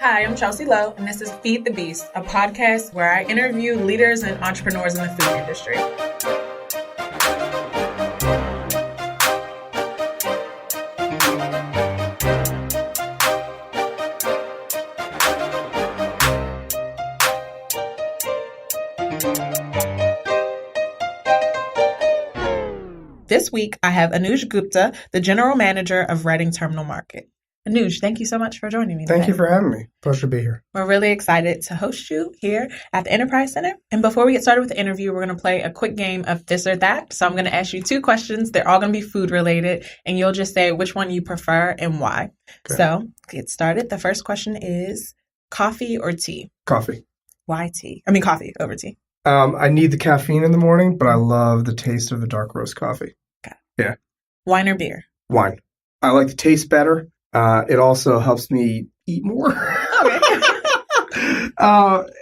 Hi, I'm Chelsey Lowe, and this is Feed the Beast, a podcast where I interview leaders and entrepreneurs in the food industry. This week, I have Anuj Gupta, the General Manager of Reading Terminal Market. Anuj, thank you so much for joining me today. Thank you for having me. Pleasure to be here. We're really excited to host you here at the Enterprise Center. And before we get started with the interview, we're going to play a quick game of this or that. So I'm going to ask you 2 questions. They're all going to be food related, and you'll just say which one you prefer and why. Okay. So get started. The first question is coffee or tea? Coffee. Why tea? I mean coffee over tea. I need the caffeine in the morning, but I love the taste of a dark roast coffee. Okay. Yeah. Wine or beer? Wine. I like the taste better. It also helps me eat more.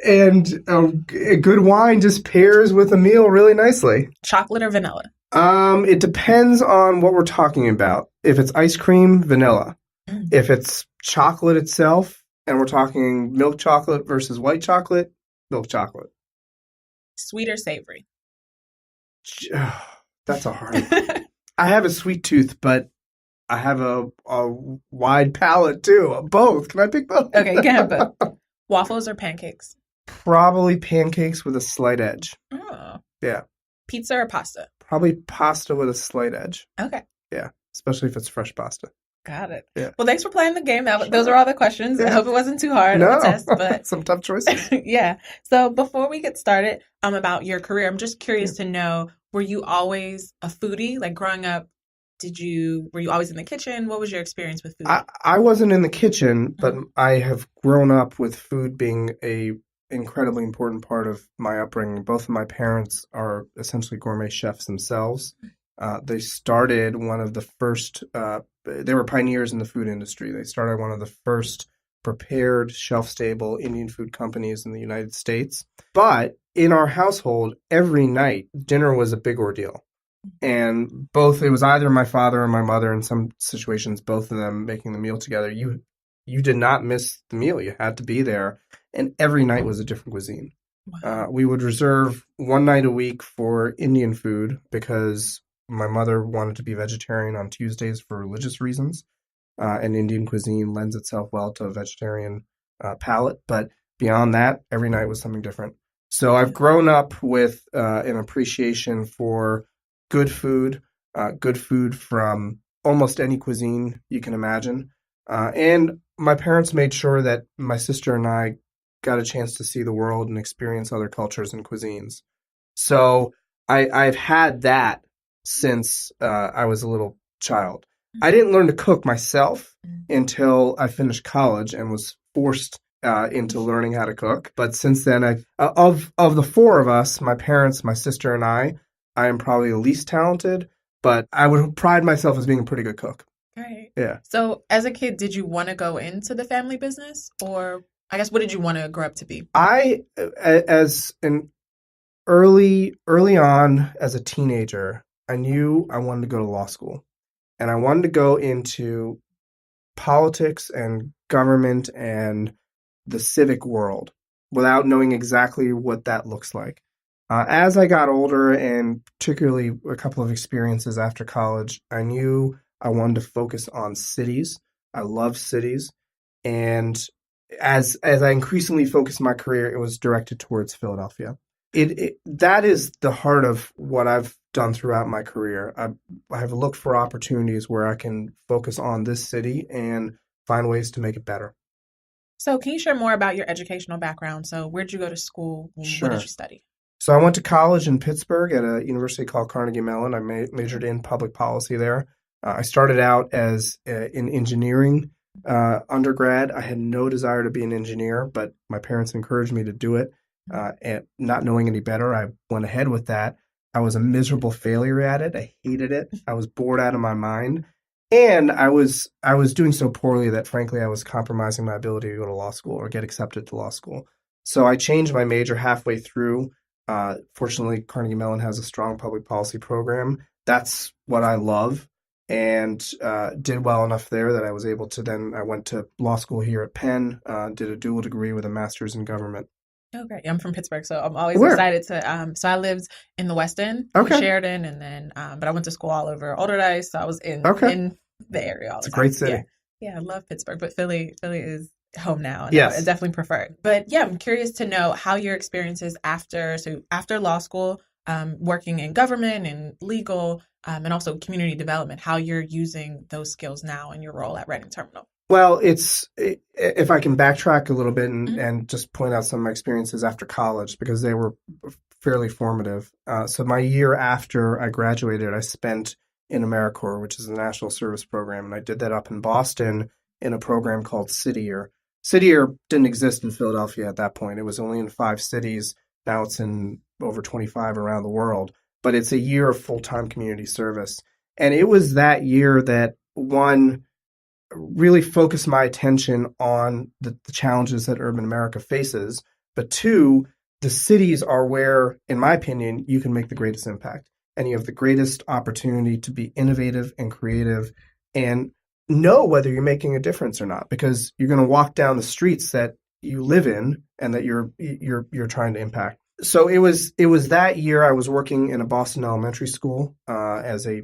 And a good wine just pairs with a meal really nicely. Chocolate or vanilla? It depends on what we're talking about. If it's ice cream, vanilla. If it's chocolate itself, and we're talking milk chocolate versus white chocolate, milk chocolate. Sweet or savory? That's a hard one. I have a sweet tooth, but I have a wide palate too. Both. Can I pick both? Okay, you can have both. Waffles or pancakes? Probably pancakes with a slight edge. Oh. Yeah. Pizza or pasta? Probably pasta with a slight edge. Okay. Yeah, especially if it's fresh pasta. Got it. Yeah. Well, thanks for playing the game. Those are all the questions. Yeah. I hope it wasn't too hard of a test. But some tough choices. Yeah. So before we get started about your career, I'm just curious to know, were you always a foodie? Like growing up, were you always in the kitchen? What was your experience with food? I wasn't in the kitchen, but I have grown up with food being a incredibly important part of my upbringing. Both of my parents are essentially gourmet chefs themselves. They started one of the first, they were pioneers in the food industry. They started one of the first prepared shelf-stable Indian food companies in the United States. But in our household, every night, dinner was a big ordeal. And it was either my father or my mother, in some situations, both of them making the meal together. You did not miss the meal. You had to be there. And every night was a different cuisine. Wow. We would reserve one night a week for Indian food because my mother wanted to be vegetarian on Tuesdays for religious reasons. And Indian cuisine lends itself well to a vegetarian palate. But beyond that, every night was something different. So I've grown up with an appreciation for good food from almost any cuisine you can imagine. And my parents made sure that my sister and I got a chance to see the world and experience other cultures and cuisines. So I've had that since I was a little child. I didn't learn to cook myself until I finished college and was forced into learning how to cook. But since then, of the 4 of us, my parents, my sister, and I am probably the least talented, but I would pride myself as being a pretty good cook. Right. Yeah. So as a kid, did you want to go into the family business? Or I guess, what did you want to grow up to be? Early on as a teenager, I knew I wanted to go to law school. And I wanted to go into politics and government and the civic world without knowing exactly what that looks like. As I got older, and particularly a couple of experiences after college, I knew I wanted to focus on cities. I love cities. And as I increasingly focused my career, it was directed towards Philadelphia. That is the heart of what I've done throughout my career. I have looked for opportunities where I can focus on this city and find ways to make it better. So can you share more about your educational background? So where'd you go to school? Sure. What did you study? So I went to college in Pittsburgh at a university called Carnegie Mellon. I majored in public policy there. I started out as in engineering undergrad. I had no desire to be an engineer, but my parents encouraged me to do it. And not knowing any better, I went ahead with that. I was a miserable failure at it. I hated it. I was bored out of my mind. And I was doing so poorly that, frankly, I was compromising my ability to go to law school or get accepted to law school. So I changed my major halfway through. Fortunately, Carnegie Mellon has a strong public policy program. That's what I love. and did well enough there that I was able to I went to law school here at Penn, did a dual degree with a master's in government. Oh, great. I'm from Pittsburgh, so I'm always Where? excited to. So I lived in the West End, in Okay. Sheridan, and then, but I went to school all over Allderdice, so I was Okay. in the area all It's the a great time. city. Yeah, yeah, I love Pittsburgh, but Philly is home now, and I Yes. definitely prefer it. But yeah, I'm curious to know how your experiences after law school, working in government and legal, and also community development, how you're using those skills now in your role at Reading Terminal. Well, if I can backtrack a little bit Mhm. and just point out some of my experiences after college because they were fairly formative. So my year after I graduated, I spent in AmeriCorps, which is the National Service Program, and I did that up in Boston in a program called City Year. City Year didn't exist in Philadelphia at that point. It was only in 5 cities. Now it's in over 25 around the world. But it's a year of full-time community service. And it was that year that one really focus my attention on the challenges that urban America faces. But two, the cities are where, in my opinion, you can make the greatest impact. And you have the greatest opportunity to be innovative and creative and know whether you're making a difference or not, because you're going to walk down the streets that you live in and that you're trying to impact. So it was that year I was working in a Boston elementary school as a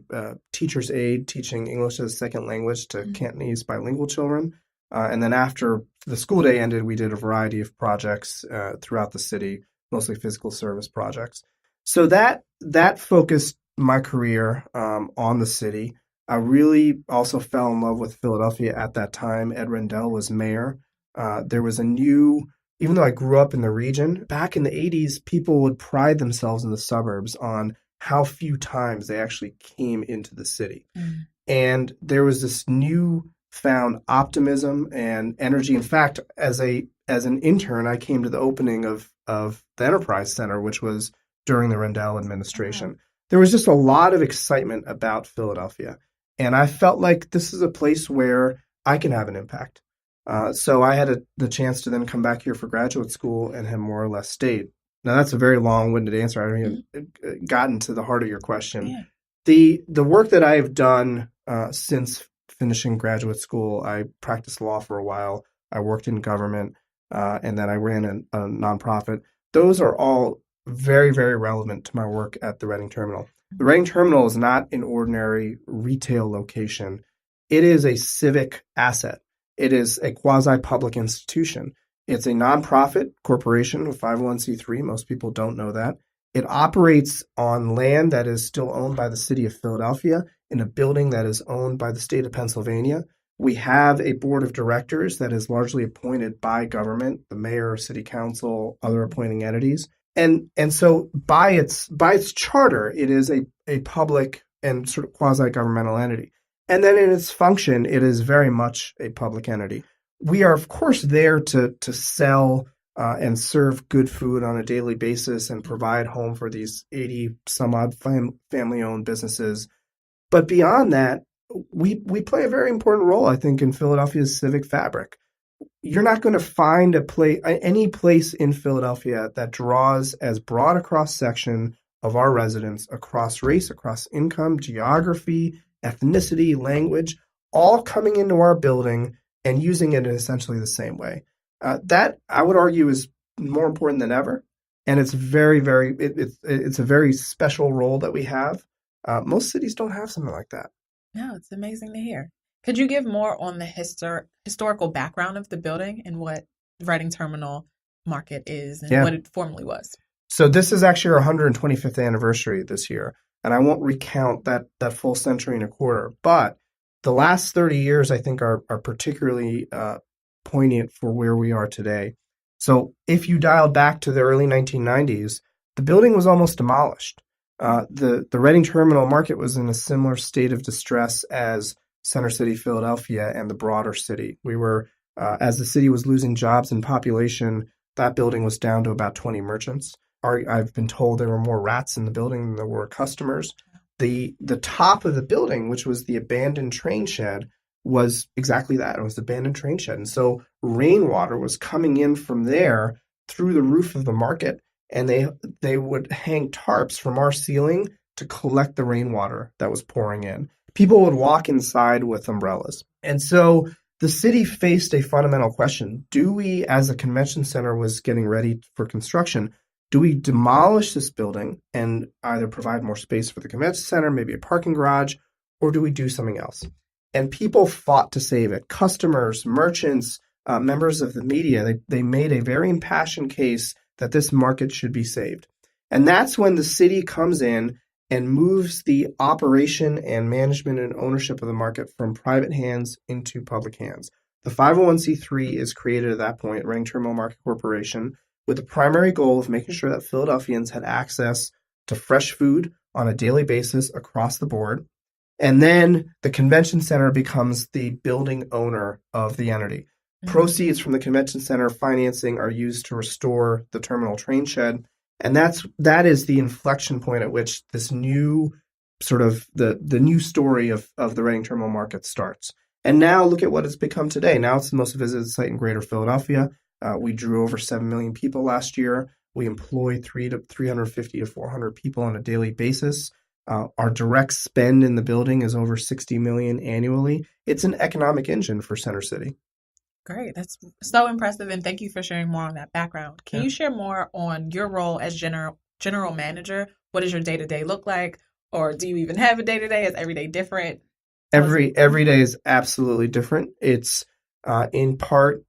teacher's aide, teaching English as a second language to Cantonese bilingual children. And then after the school day ended, we did a variety of projects throughout the city, mostly physical service projects. So that focused my career on the city. I really also fell in love with Philadelphia at that time. Ed Rendell was mayor. There was a new Even though I grew up in the region, back in the 80s, people would pride themselves in the suburbs on how few times they actually came into the city. Mm. And there was this newfound optimism and energy. In fact, as an intern, I came to the opening of the Enterprise Center, which was during the Rendell administration. Wow. There was just a lot of excitement about Philadelphia. And I felt like this is a place where I can have an impact. So I had the chance to then come back here for graduate school and have more or less stayed. Now, that's a very long-winded answer. I haven't even gotten to the heart of your question. Yeah. The work that I have done since finishing graduate school, I practiced law for a while. I worked in government, and then I ran a nonprofit. Those are all very, very relevant to my work at the Reading Terminal. The Reading Terminal is not an ordinary retail location. It is a civic asset. It is a quasi-public institution. It's a nonprofit corporation, a 501c3. Most people don't know that. It operates on land that is still owned by the city of Philadelphia in a building that is owned by the state of Pennsylvania. We have a board of directors that is largely appointed by government, the mayor, city council, other appointing entities. And so by its charter, it is a public and sort of quasi-governmental entity. And then in its function, it is very much a public entity. We are, of course, there to sell and serve good food on a daily basis and provide home for these 80 some odd family-owned businesses. But beyond that, we play a very important role, I think, in Philadelphia's civic fabric. You're not going to find any place in Philadelphia that draws as broad a cross-section of our residents across race, across income, geography, ethnicity, language, all coming into our building and using it in essentially the same way. That, I would argue, is more important than ever. And it's it's a very special role that we have. Most cities don't have something like that. No, it's amazing to hear. Could you give more on the historical background of the building and what Reading Terminal Market is and what it formerly was? So this is actually our 125th anniversary this year. And I won't recount that full century and a quarter. But the last 30 years, I think, are particularly poignant for where we are today. So if you dial back to the early 1990s, the building was almost demolished. The Reading Terminal Market was in a similar state of distress as Center City, Philadelphia, and the broader city. We were, as the city was losing jobs and population, that building was down to about 20 merchants. I've been told there were more rats in the building than there were customers. The top of the building, which was the abandoned train shed, was exactly that. It was the abandoned train shed. And so rainwater was coming in from there through the roof of the market, and they would hang tarps from our ceiling to collect the rainwater that was pouring in. people would walk inside with umbrellas. And so the city faced a fundamental question. Do we, as a convention center was getting ready for construction, do we demolish this building and either provide more space for the convention center, maybe a parking garage, or do we do something else? And people fought to save it. Customers, merchants, members of the media, they made a very impassioned case that this market should be saved. And that's when the city comes in and moves the operation and management and ownership of the market from private hands into public hands. The 501c3 is created at that point, Reading Terminal Market Corporation, with the primary goal of making sure that Philadelphians had access to fresh food on a daily basis across the board. And then the convention center becomes the building owner of the entity. Proceeds from the convention center financing are used to restore the terminal train shed. And that is the inflection point at which this new sort of the new story of the Reading Terminal Market starts. And now look at what it's become today. Now it's the most visited site in Greater Philadelphia. We drew over 7 million people last year. We employ 350 to 400 people on a daily basis. Our direct spend in the building is over 60 million annually. It's an economic engine for Center City. Great. That's so impressive. And thank you for sharing more on that background. Can you share more on your role as general manager? What does your day-to-day look like? Or do you even have a day-to-day? Is every day different? Every day is absolutely different. It's in part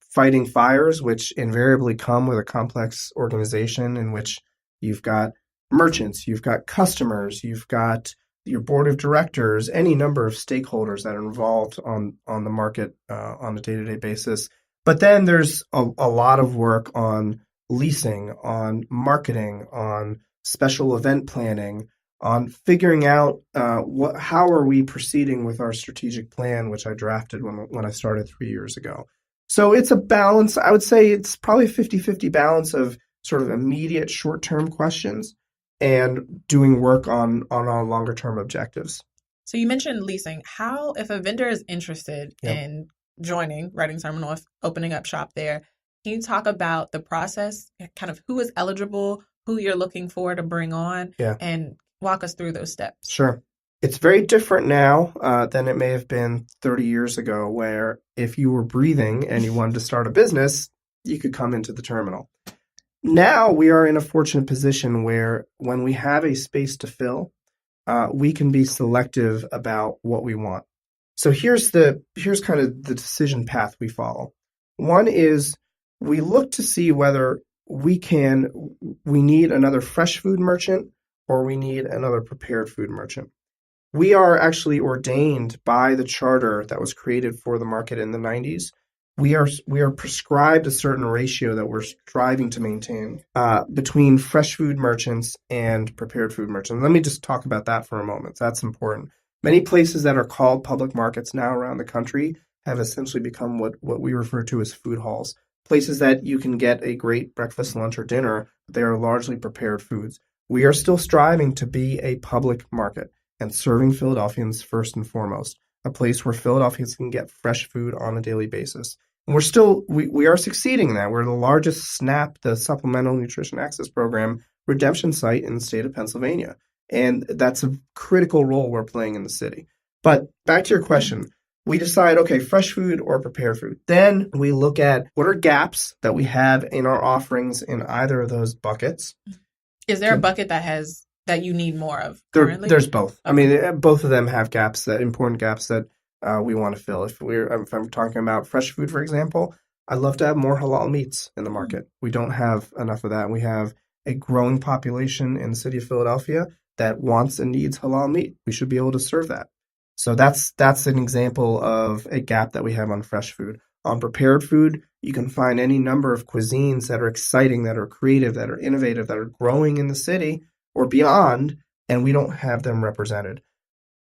fighting fires, which invariably come with a complex organization in which you've got merchants, you've got customers, you've got your board of directors, any number of stakeholders that are involved on the market on a day-to-day basis. But then there's a lot of work on leasing, on marketing, on special event planning, on figuring out how are we proceeding with our strategic plan, which I drafted when I started 3 years ago. So it's a balance. I would say it's probably a 50-50 balance of sort of immediate short-term questions and doing work on our longer-term objectives. So you mentioned leasing. How, if a vendor is interested in joining Reading Terminal, opening up shop there, can you talk about the process, kind of who is eligible, who you're looking for to bring on, and walk us through those steps? Sure. It's very different now than it may have been 30 years ago, where if you were breathing and you wanted to start a business, you could come into the terminal. Now we are in a fortunate position where when we have a space to fill, we can be selective about what we want. So here's kind of the decision path we follow. One is we look to see whether we need another fresh food merchant or we need another prepared food merchant. We are actually ordained by the charter that was created for the market in the 90s. We are prescribed a certain ratio that we're striving to maintain between fresh food merchants and prepared food merchants. Let me just talk about that for a moment. That's important. Many places that are called public markets now around the country have essentially become what we refer to as food halls, places that you can get a great breakfast, lunch, or dinner. They are largely prepared foods. We are still striving to be a public market and serving Philadelphians first and foremost, a place where Philadelphians can get fresh food on a daily basis. And we are succeeding in that. We're the largest SNAP, the Supplemental Nutrition Access Program, redemption site in the state of Pennsylvania. And that's a critical role we're playing in the city. But back to your question, we decide, okay, fresh food or prepared food. Then we look at what are gaps that we have in our offerings in either of those buckets. Is there a bucket that you need more of currently? There's both. I mean, both of them have gaps, important gaps that we want to fill. If I'm talking about fresh food, for example, I'd love to have more halal meats in the market. We don't have enough of that. We have a growing population in the city of Philadelphia that wants and needs halal meat. We should be able to serve that. So that's an example of a gap that we have on fresh food. On prepared food, you can find any number of cuisines that are exciting, that are creative, that are innovative, that are growing in the city or beyond, and we don't have them represented.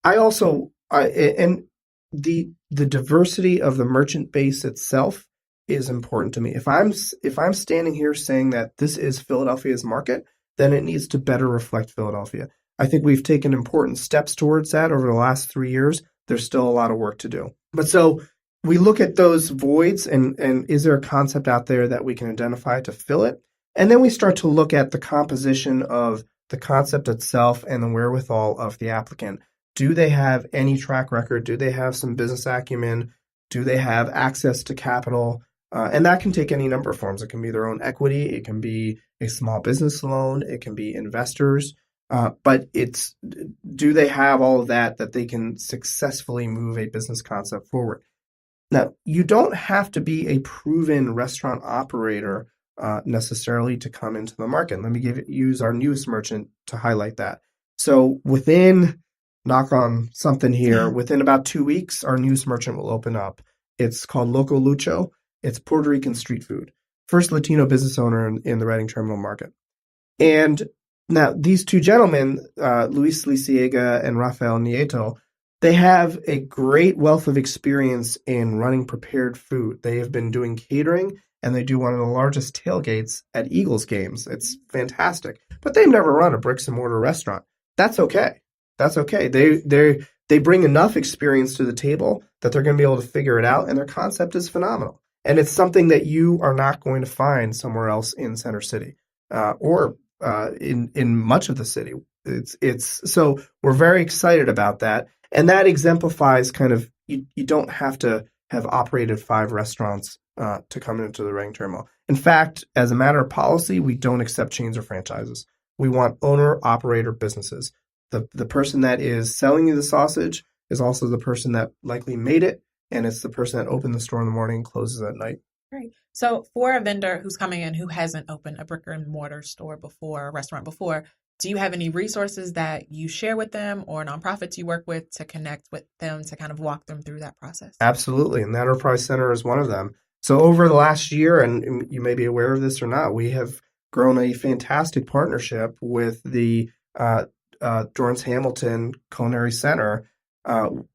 And the diversity of the merchant base itself is important to me. If I'm standing here saying that this is Philadelphia's market, then it needs to better reflect Philadelphia. I think we've taken important steps towards that over the last 3 years. There's still a lot of work to do. But so we look at those voids and is there a concept out there that we can identify to fill it? And then we start to look at the composition of the concept itself and the wherewithal of the applicant. do they have any track record? Do they have some business acumen? Do they have access to capital? And that can take any number of forms. It can be their own equity. It can be a small business loan. It can be investors. But do they have all of that they can successfully move a business concept forward? Now, you don't have to be a proven restaurant operator necessarily to come into the market. Let me use our newest merchant to highlight that. So knock on something here, within about 2 weeks, our newest merchant will open up. It's called Loco Lucho. It's Puerto Rican street food. First Latino business owner in the Reading Terminal market. And now these two gentlemen, Luis Lisiega and Rafael Nieto, they have a great wealth of experience in running prepared food. They have been doing catering, and they do one of the largest tailgates at Eagles games. It's fantastic. But they've never run a bricks and mortar restaurant. That's okay. That's okay. They bring enough experience to the table that they're going to be able to figure it out, and their concept is phenomenal. And it's something that you are not going to find somewhere else in Center City or in much of the city. So we're very excited about that. And that exemplifies kind of you don't have to have operated 5 restaurants to come into the Reading Terminal. In fact, as a matter of policy, we don't accept chains or franchises. We want owner-operator businesses. The person that is selling you the sausage is also the person that likely made it, and it's the person that opened the store in the morning and closes at night. Right. So for a vendor who's coming in who hasn't opened a brick and mortar store before, a restaurant before, do you have any resources that you share with them or nonprofits you work with to connect with them to kind of walk them through that process? Absolutely. And the Enterprise Center is one of them. So over the last year, and you may be aware of this or not, we have grown a fantastic partnership with the Dorrance Hamilton Culinary Center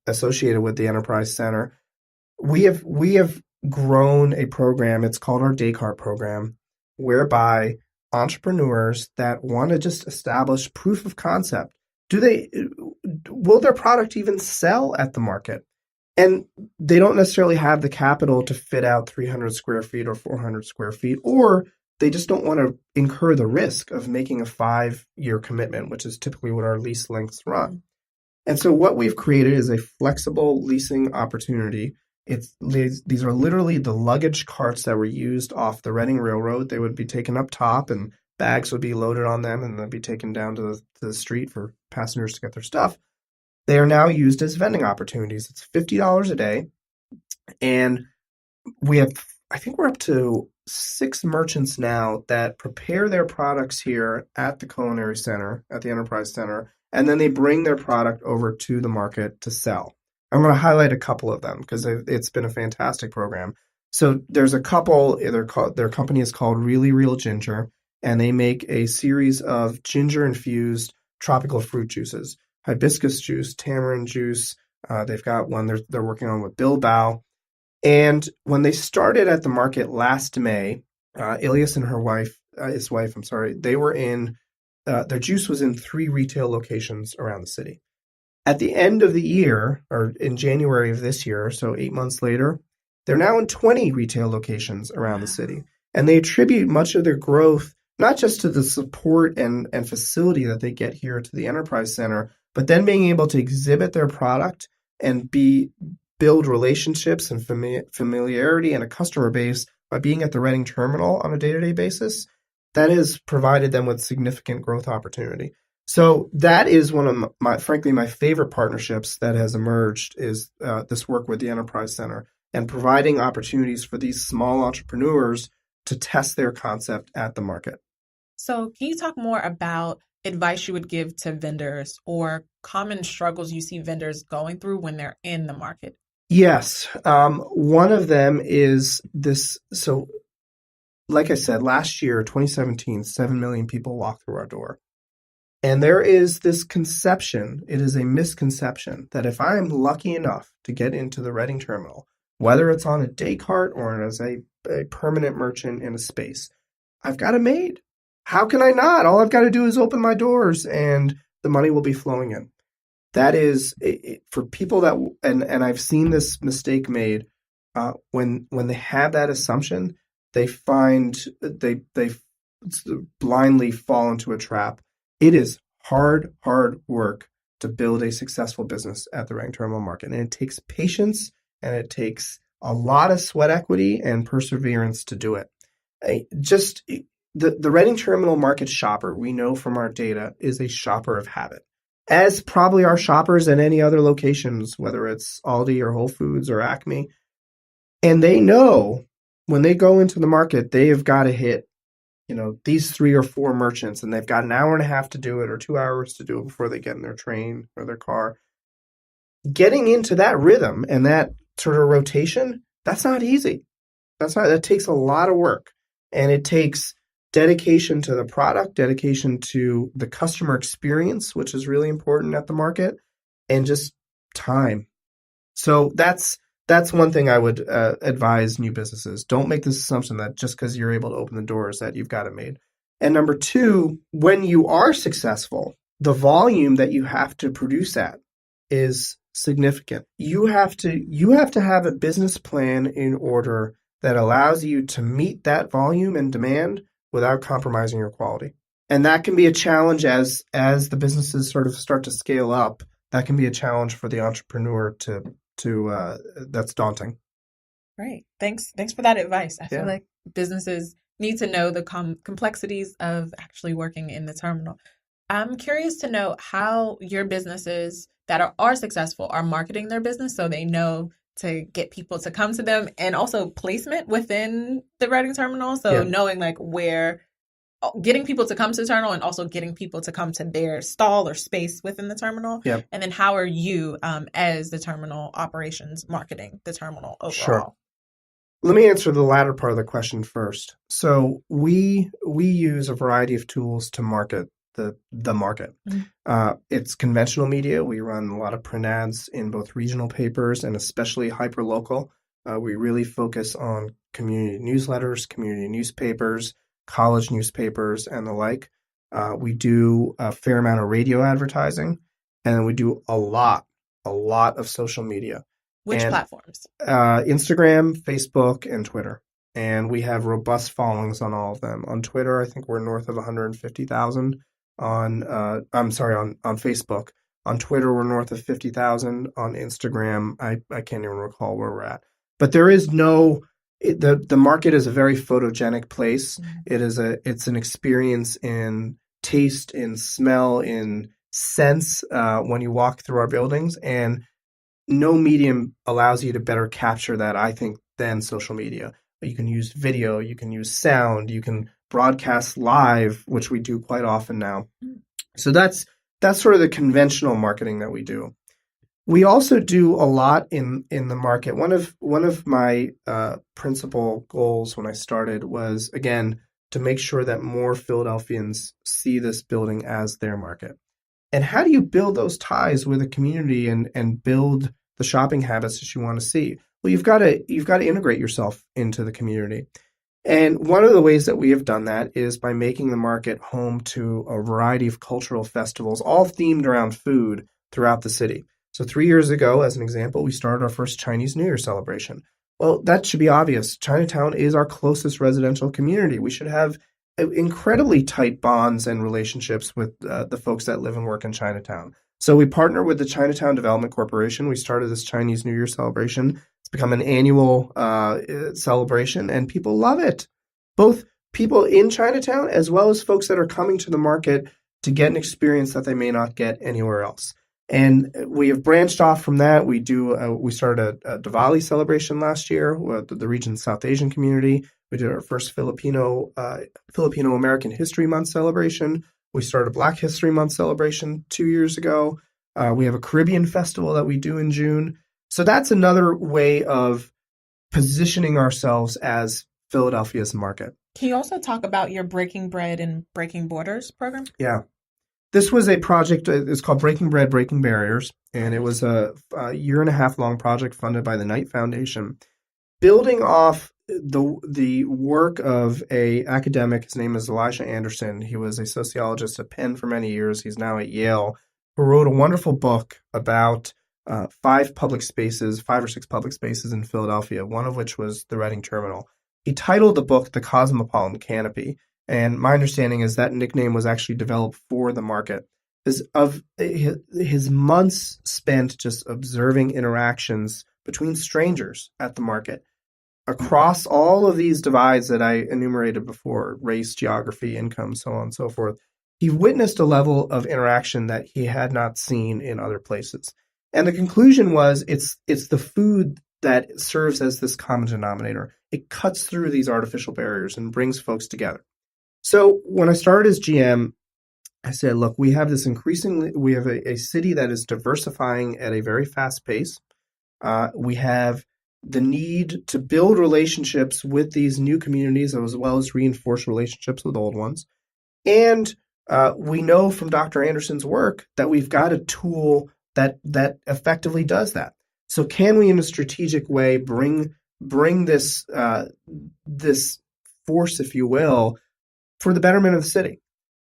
associated with the Enterprise Center. We have grown a program. It's called our Descartes program, whereby entrepreneurs that want to just establish proof of concept, will their product even sell at the market? And they don't necessarily have the capital to fit out 300 square feet or 400 square feet, or they just don't want to incur the risk of making a 5-year commitment, which is typically what our lease lengths run. And so what we've created is a flexible leasing opportunity. These are literally the luggage carts that were used off the Reading Railroad. They would be taken up top, and bags would be loaded on them, and they'd be taken down to the street for passengers to get their stuff. They are now used as vending opportunities. It's $50 a day, and I think we're up to 6 merchants now that prepare their products here at the Culinary Center, at the Enterprise Center, and then they bring their product over to the market to sell. I'm going to highlight a couple of them because it's been a fantastic program. So there's a couple, their company is called Really Real Ginger, and they make a series of ginger-infused tropical fruit juices, hibiscus juice, tamarind juice. They've got one they're working on with Bilbao. And when they started at the market last May, Ilias and his wife, they were in, their juice was in 3 retail locations around the city. At the end of the year, or in January of this year, so 8 months later, they're now in 20 retail locations around the city. And they attribute much of their growth not just to the support and facility that they get here to the Enterprise Center, but then being able to exhibit their product and build relationships and familiarity and a customer base by being at the Reading Terminal on a day-to-day basis. That has provided them with significant growth opportunity. So that is one of my favorite partnerships that has emerged is this work with the Enterprise Center and providing opportunities for these small entrepreneurs to test their concept at the market. So can you talk more about advice you would give to vendors or common struggles you see vendors going through when they're in the market? Yes. One of them is this. So like I said, last year, 2017, 7 million people walked through our door. And there is this conception, it is a misconception, that if I am lucky enough to get into the Reading Terminal, whether it's on a day cart or as a permanent merchant in a space, I've got it made. How can I not? All I've got to do is open my doors and the money will be flowing in. That is, for people that, and I've seen this mistake made, when they have that assumption, they blindly fall into a trap. It is hard work to build a successful business at the Reading Terminal Market. And it takes patience and it takes a lot of sweat equity and perseverance to do it. The Reading Terminal Market shopper, we know from our data, is a shopper of habit, as probably are shoppers in any other locations, whether it's Aldi or Whole Foods or Acme. And they know when they go into the market, they have got to hit, these 3 or 4 merchants, and they've got an hour and a half to do it or 2 hours to do it before they get in their train or their car. Getting into that rhythm and that sort of rotation, that's not easy. That takes a lot of work, and it takes dedication to the product, dedication to the customer experience, which is really important at the market, and just time. So that's one thing I would advise new businesses. Don't make this assumption that just because you're able to open the doors that you've got it made. And number 2, when you are successful, the volume that you have to produce at is significant. You have to have a business plan in order that allows you to meet that volume and demand without compromising your quality. And that can be a challenge as the businesses sort of start to scale up. That can be a challenge for the entrepreneur to that's daunting. Right. Thanks for that advice. I Yeah. feel like businesses need to know the complexities of actually working in the terminal. I'm curious to know how your businesses that are successful are marketing their business so they know to get people to come to them, and also placement within the Reading Terminal. So knowing like where, getting people to come to the terminal and also getting people to come to their stall or space within the terminal. Yep. And then how are you as the terminal operations marketing the terminal overall? Sure. Let me answer the latter part of the question first. So we use a variety of tools to market the market. Mm-hmm. It's conventional media. We run a lot of print ads in both regional papers and especially hyperlocal. We really focus on community newsletters, community newspapers, college newspapers, and the like. We do a fair amount of radio advertising, and then we do a lot of social media. Which platforms? Instagram, Facebook, and Twitter. And we have robust followings on all of them. On Twitter, I think we're north of 150,000. On Facebook. On Twitter, we're north of 50,000. On Instagram, I can't even recall where we're at. But there is the market is a very photogenic place. Mm-hmm. It's an experience in taste, in smell, in sense when you walk through our buildings, and no medium allows you to better capture that, I think, than social media. You can use video, you can use sound, you can broadcast live, which we do quite often now. So that's sort of the conventional marketing that we do. We also do a lot in the market. One of my principal goals when I started was, again, to make sure that more Philadelphians see this building as their market. And how do you build those ties with a community and build the shopping habits that you want to see? Well, you've got to integrate yourself into the community. And one of the ways that we have done that is by making the market home to a variety of cultural festivals, all themed around food throughout the city. So 3 years ago, as an example, we started our first Chinese New Year celebration. Well, that should be obvious. Chinatown is our closest residential community. We should have incredibly tight bonds and relationships with the folks that live and work in Chinatown. So we partner with the Chinatown Development Corporation. We started this Chinese New Year celebration. It's become an annual celebration, and people love it. Both people in Chinatown as well as folks that are coming to the market to get an experience that they may not get anywhere else. And we have branched off from that. We started a Diwali celebration last year with the region's South Asian community. We did our first Filipino American History Month celebration. We started a Black History Month celebration 2 years ago. We have a Caribbean festival that we do in June. So that's another way of positioning ourselves as Philadelphia's market. Can you also talk about your Breaking Bread and Breaking Borders program? Yeah. This was a project, it's called Breaking Bread, Breaking Barriers, and it was a year and a half long project funded by the Knight Foundation, building off the work of a academic. His name is Elijah Anderson. He was a sociologist at Penn for many years. He's now at Yale, who wrote a wonderful book about 5 or 6 public spaces in Philadelphia, one of which was the Reading Terminal. He titled the book The Cosmopolitan Canopy. And my understanding is that nickname was actually developed for the market. is of his months spent just observing interactions between strangers at the market across all of these divides that I enumerated before, race, geography, income, so on and so forth. He witnessed a level of interaction that he had not seen in other places. And the conclusion was it's the food that serves as this common denominator. It cuts through these artificial barriers and brings folks together. So when I started as GM, I said, look, we have a city that is diversifying at a very fast pace. We have the need to build relationships with these new communities as well as reinforce relationships with old ones. And we know from Dr. Anderson's work that we've got a tool that effectively does that. So can we, in a strategic way, bring this force, if you will, for the betterment of the city?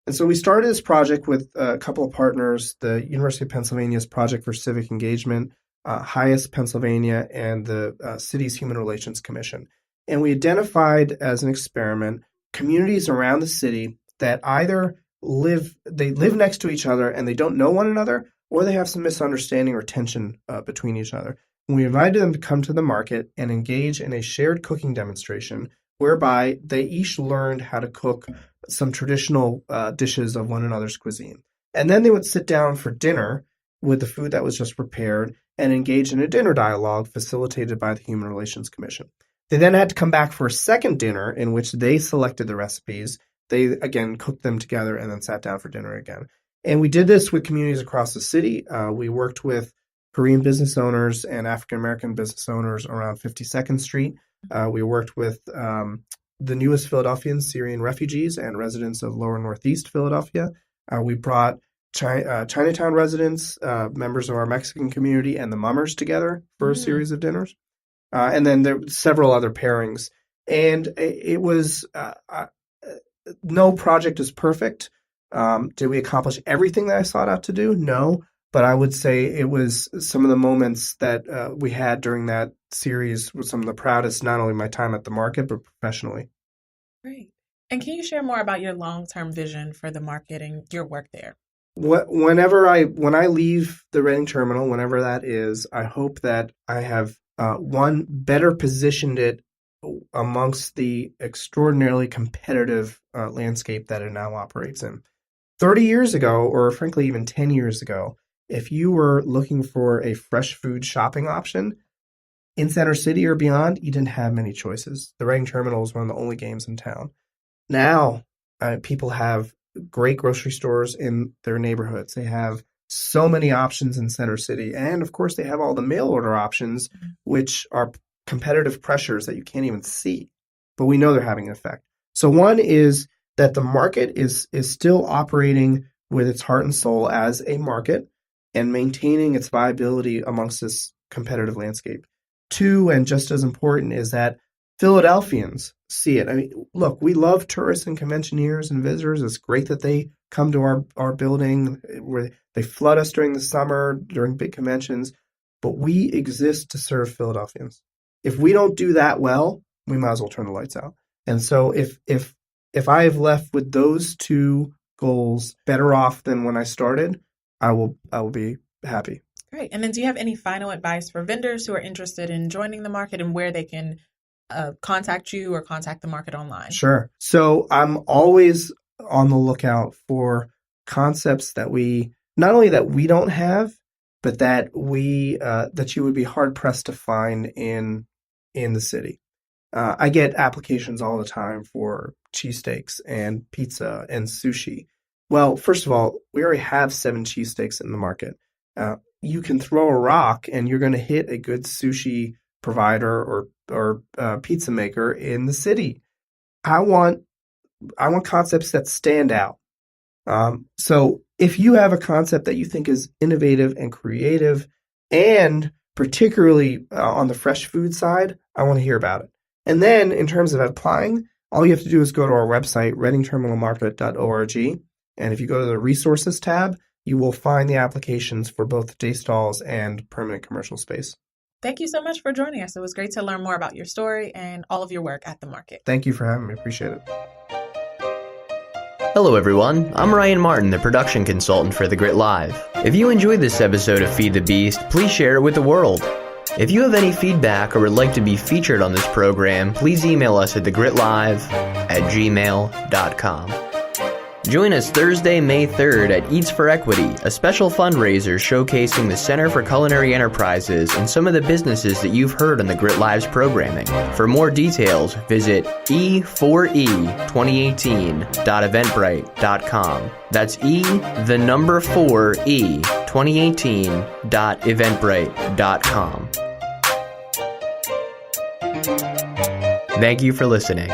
And so we started this project with a couple of partners, the University of Pennsylvania's Project for Civic Engagement, Highest Pennsylvania, and the city's Human Relations Commission. And we identified as an experiment communities around the city that either live next to each other and they don't know one another, or they have some misunderstanding or tension between each other. And we invited them to come to the market and engage in a shared cooking demonstration whereby they each learned how to cook some traditional dishes of one another's cuisine. And then they would sit down for dinner with the food that was just prepared and engage in a dinner dialogue facilitated by the Human Relations Commission. They then had to come back for a second dinner in which they selected the recipes. They, again, cooked them together and then sat down for dinner again. And we did this with communities across the city. We worked with Korean business owners and African-American business owners around 52nd Street. We worked with the newest Philadelphians, Syrian refugees, and residents of lower northeast Philadelphia. We brought Chinatown residents, members of our Mexican community, and the mummers together for a series of dinners. And then there were several other pairings. And it was no project is perfect. Did we accomplish everything that I sought out to do? No. But I would say it was some of the moments that we had during that series were some of the proudest, not only my time at the market, but professionally. Great. And can you share more about your long-term vision for the market and your work there? When I leave the Reading terminal, whenever that is, I hope that I have better positioned it amongst the extraordinarily competitive landscape that it now operates in. 30 years ago, or frankly even 10 years ago, if you were looking for a fresh food shopping option in Center City or beyond, you didn't have many choices. The Reading terminal is one of the only games in town. Now, people have great grocery stores in their neighborhoods. They have so many options in Center City. And of course, they have all the mail order options, which are competitive pressures that you can't even see. But we know they're having an effect. So one is that the market is still operating with its heart and soul as a market and maintaining its viability amongst this competitive landscape. Two, and just as important, is that Philadelphians see it. I mean, look, we love tourists and conventioneers and visitors. It's great that they come to our building, where they flood us during the summer, during big conventions, but we exist to serve Philadelphians. If we don't do that well, we might as well turn the lights out. And so if I have left with those two goals better off than when I started, I will be happy. Great. And then do you have any final advice for vendors who are interested in joining the market and where they can contact you or contact the market online? Sure. So I'm always on the lookout for concepts that not only that we don't have, but that that you would be hard pressed to find in the city. I get applications all the time for cheesesteaks and pizza and sushi. Well, first of all, we already have 7 cheesesteaks in the market. You can throw a rock and you're going to hit a good sushi provider or pizza maker in the city. I want concepts that stand out. So if you have a concept that you think is innovative and creative, and particularly on the fresh food side, I want to hear about it. And then in terms of applying, all you have to do is go to our website, readingterminalmarket.org. And if you go to the resources tab, you will find the applications for both day stalls and permanent commercial space. Thank you so much for joining us. It was great to learn more about your story and all of your work at the market. Thank you for having me. Appreciate it. Hello everyone, I'm Ryan Martin, the production consultant for The Grit Live. If you enjoyed this episode of Feed the Beast, please share it with the world. If you have any feedback or would like to be featured on this program, please email us at thegritlive@gmail.com. Join us Thursday, May 3rd at Eats for Equity, a special fundraiser showcasing the Center for Culinary Enterprises and some of the businesses that you've heard on the Grit Live's programming. For more details, visit e4e2018.eventbrite.com. That's E4E2018.eventbrite.com. Thank you for listening.